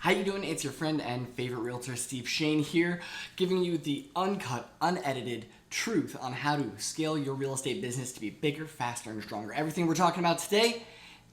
How you doing? It's your friend and favorite realtor, Steve Shane here, giving you the uncut, unedited truth on how to scale your real estate business to be bigger, faster, and stronger. Everything we're talking about today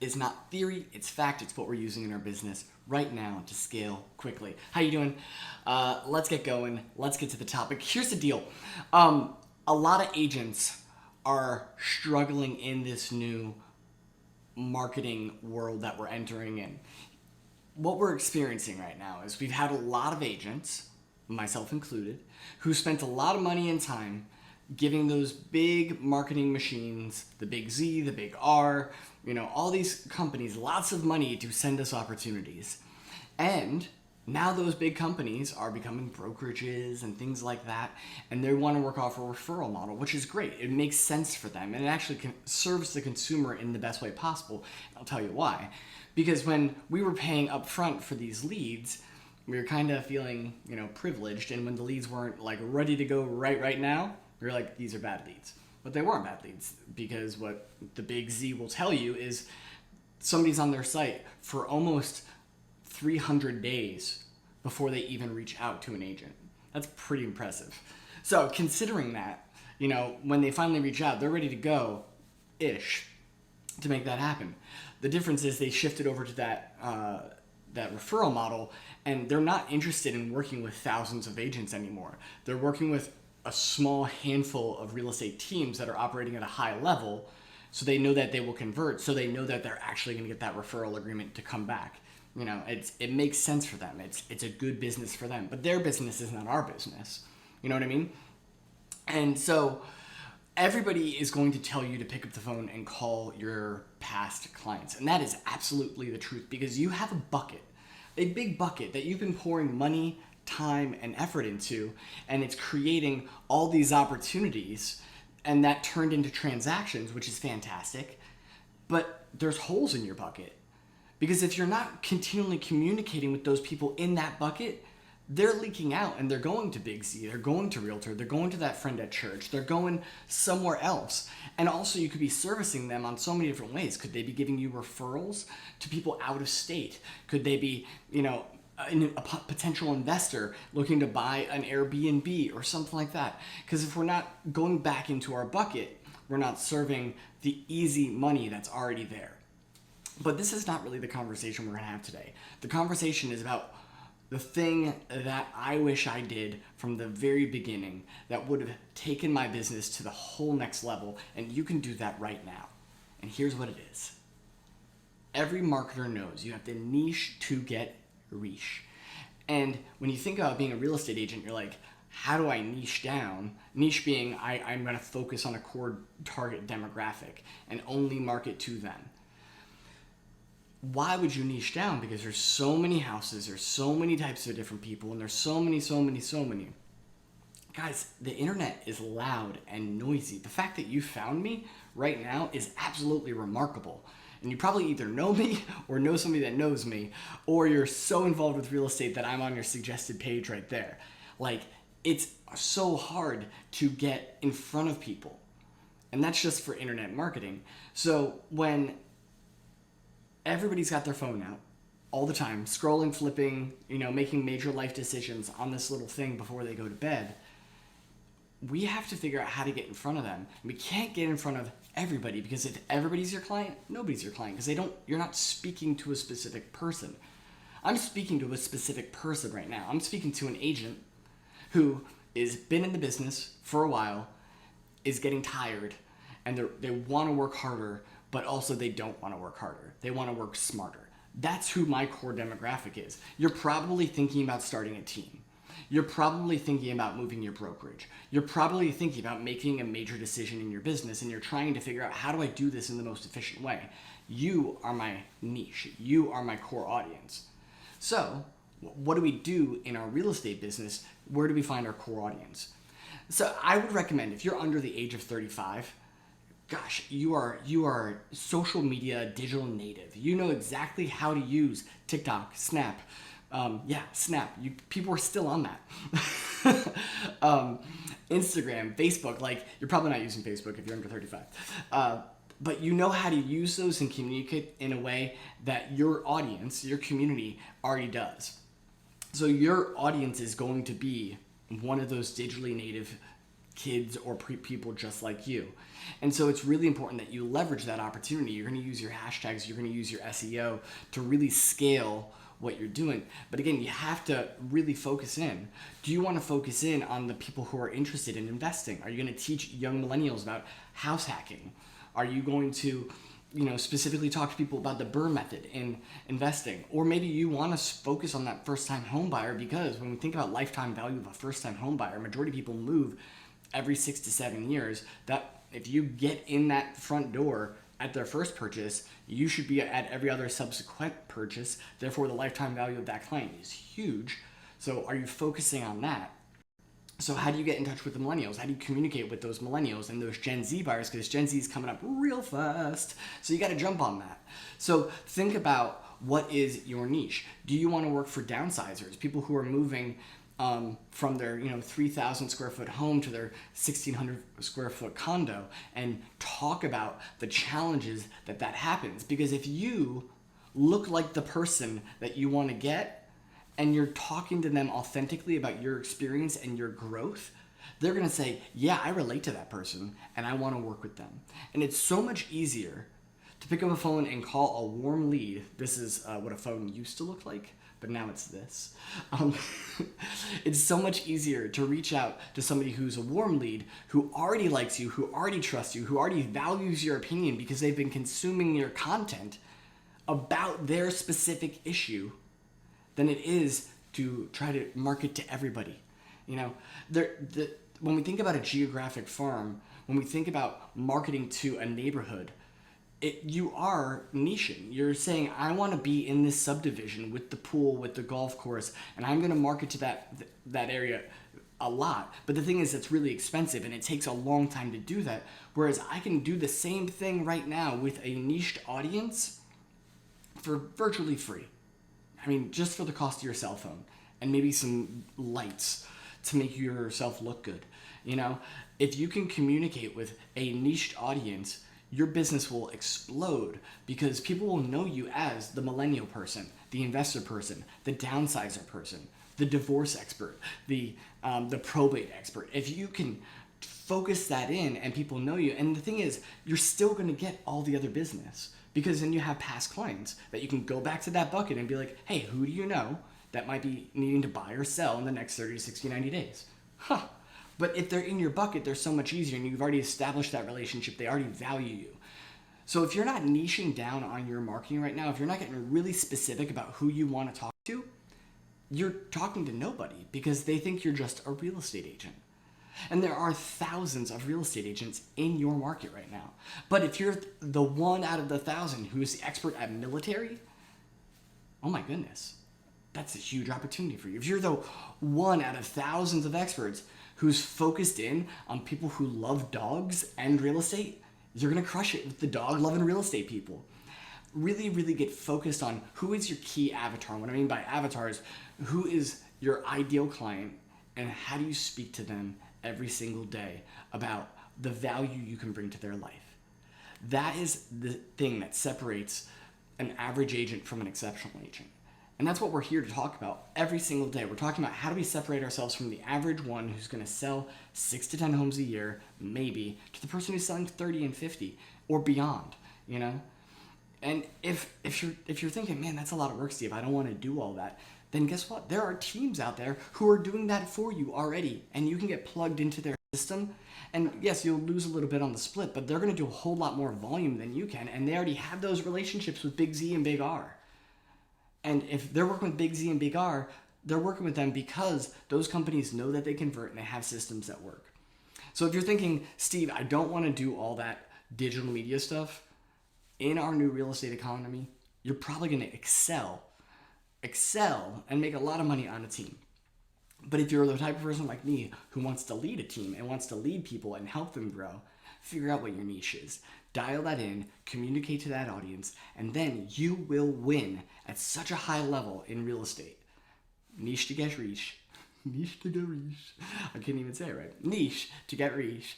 is not theory, it's fact. It's what we're using in our business right now to scale quickly. How you doing? Let's get going. Let's get to the topic. Here's the deal. A lot of agents are struggling in this new marketing world that we're entering in. What we're experiencing right now is we've had a lot of agents, myself included, who spent a lot of money and time giving those big marketing machines, the big Z, the big R, all these companies, lots of money to send us opportunities. And now those big companies are becoming brokerages and things like that, and they want to work off a referral model, which is great. It makes sense for them, and it actually serves the consumer in the best way possible. I'll tell you why. Because when we were paying upfront for these leads, we were kind of feeling, privileged, and when the leads weren't ready to go right now, we were like, these are bad leads. But they weren't bad leads, because what the big Z will tell you is somebody's on their site for almost 300 days before they even reach out to an agent. That's pretty impressive. So considering that, when they finally reach out, they're ready to go ish to make that happen. The difference is they shifted over to that referral model, and they're not interested in working with thousands of agents anymore. They're working with a small handful of real estate teams that are operating at a high level, so they know that they will convert, so they know that they're actually going to get that referral agreement to come back. It makes sense for them. It's a good business for them, but their business is not our business. You know what I mean? And so everybody is going to tell you to pick up the phone and call your past clients. And that is absolutely the truth, because you have a big bucket that you've been pouring money, time, and effort into, and it's creating all these opportunities, and that turned into transactions, which is fantastic. But there's holes in your bucket, because if you're not continually communicating with those people in that bucket, they're leaking out, and they're going to Big Z, they're going to Realtor, they're going to that friend at church, they're going somewhere else. And also you could be servicing them on so many different ways. Could they be giving you referrals to people out of state? Could they be, a potential investor looking to buy an Airbnb or something like that? Because if we're not going back into our bucket, we're not serving the easy money that's already there. But this is not really the conversation we're going to have today. The conversation is about the thing that I wish I did from the very beginning that would have taken my business to the whole next level, and you can do that right now. And here's what it is. Every marketer knows you have to niche to get riche. And when you think about being a real estate agent, you're like, how do I niche down? Niche being I'm going to focus on a core target demographic and only market to them. Why would you niche down? Because there's so many houses, there's so many types of different people, and there's so many. Guys, the internet is loud and noisy. The fact that you found me right now is absolutely remarkable. And you probably either know me or know somebody that knows me, or you're so involved with real estate that I'm on your suggested page right there. It's so hard to get in front of people. And that's just for internet marketing. So when everybody's got their phone out all the time, scrolling, flipping, making major life decisions on this little thing before they go to bed, we have to figure out how to get in front of them. We can't get in front of everybody, because if everybody's your client, nobody's your client, because you're not speaking to a specific person. I'm speaking to a specific person right now. I'm speaking to an agent who has been in the business for a while, is getting tired, and they want to work harder, but also they don't want to work harder. They want to work smarter. That's who my core demographic is. You're probably thinking about starting a team. You're probably thinking about moving your brokerage. You're probably thinking about making a major decision in your business, and you're trying to figure out, how do I do this in the most efficient way? You are my niche. You are my core audience. So what do we do in our real estate business? Where do we find our core audience? So I would recommend, if you're under the age of 35, gosh, you are social media digital native. You know exactly how to use TikTok, Snap. Snap. People are still on that. Instagram, Facebook. You're probably not using Facebook if you're under 35. but you know how to use those and communicate in a way that your audience, your community already does. So your audience is going to be one of those digitally native kids or people just like you. And so it's really important that you leverage that opportunity. You're going to use your hashtags, you're going to use your SEO to really scale what you're doing. But again, you have to really focus in. Do you want to focus in on the people who are interested in investing? Are you going to teach young millennials about house hacking? Are you going to specifically talk to people about the Burr method in investing? Or maybe you want to focus on that first time home buyer, because when we think about lifetime value of a first time home buyer, majority of people move every 6 to 7 years. That if you get in that front door at their first purchase, you should be at every other subsequent purchase. Therefore, the lifetime value of that client is huge. So are you focusing on that? So how do you get in touch with the millennials? How do you communicate with those millennials and those Gen Z buyers? Because Gen Z is coming up real fast. So you got to jump on that. So think about, what is your niche? Do you want to work for downsizers? People who are moving from their 3,000 square foot home to their 1,600 square foot condo, and talk about the challenges that happens. Because if you look like the person that you want to get, and you're talking to them authentically about your experience and your growth, they're going to say, yeah, I relate to that person and I want to work with them. And it's so much easier to pick up a phone and call a warm lead. This is what a phone used to look like, but now it's this. It's so much easier to reach out to somebody who's a warm lead, who already likes you, who already trusts you, who already values your opinion because they've been consuming your content about their specific issue, than it is to try to market to everybody. When we think about a geographic farm, when we think about marketing to a neighborhood, you are niching. You're saying, I want to be in this subdivision with the pool, with the golf course, and I'm going to market to that area a lot. But the thing is, it's really expensive and it takes a long time to do that. Whereas I can do the same thing right now with a niched audience for virtually free. I mean, just for the cost of your cell phone and maybe some lights to make yourself look good. If you can communicate with a niched audience, your business will explode, because people will know you as the millennial person, the investor person, the downsizer person, the divorce expert, the probate expert. If you can focus that in and people know you, and the thing is, you're still going to get all the other business, because then you have past clients that you can go back to that bucket and be like, hey, who do you know that might be needing to buy or sell in the next 30 to 60, 90 days? But if they're in your bucket, they're so much easier, and you've already established that relationship. They already value you. So if you're not niching down on your marketing right now, if you're not getting really specific about who you want to talk to, you're talking to nobody, because they think you're just a real estate agent. And there are thousands of real estate agents in your market right now. But if you're the one out of the 1,000 who is the expert at military, oh my goodness, that's a huge opportunity for you. If you're the one out of thousands of experts who's focused in on people who love dogs and real estate, you're going to crush it with the dog loving real estate people. Really, really get focused on who is your key avatar. What I mean by avatar is, who is your ideal client, and how do you speak to them every single day about the value you can bring to their life. That is the thing that separates an average agent from an exceptional agent. And that's what we're here to talk about every single day. We're talking about, how do we separate ourselves from the average one who's going to sell 6 to 10 homes a year, maybe, to the person who's selling 30 and 50 or beyond, And if you're thinking, man, that's a lot of work, Steve, I don't want to do all that, then guess what? There are teams out there who are doing that for you already, and you can get plugged into their system. And yes, you'll lose a little bit on the split, but they're going to do a whole lot more volume than you can, and they already have those relationships with Big Z and Big R. And if they're working with Big Z and Big R, they're working with them because those companies know that they convert and they have systems that work. So if you're thinking, Steve, I don't want to do all that digital media stuff, in our new real estate economy, you're probably going to excel and make a lot of money on a team. But if you're the type of person like me who wants to lead a team and wants to lead people and help them grow, figure out what your niche is. Dial that in, communicate to that audience, and then you will win at such a high level in real estate. Niche to get reach. Niche to get riche. I can't even say it right. Niche to get riche.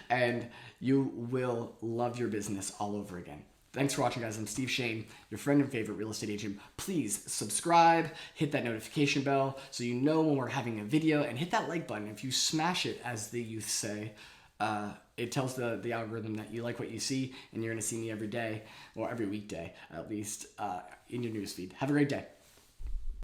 And you will love your business all over again. Thanks for watching, guys. I'm Steve Shane, your friend and favorite real estate agent. Please subscribe, hit that notification bell so you know when we're having a video, and hit that like button. If you smash it, as the youth say, it tells the algorithm that you like what you see, and you're going to see me every day, or every weekday at least, in your newsfeed. Have a great day.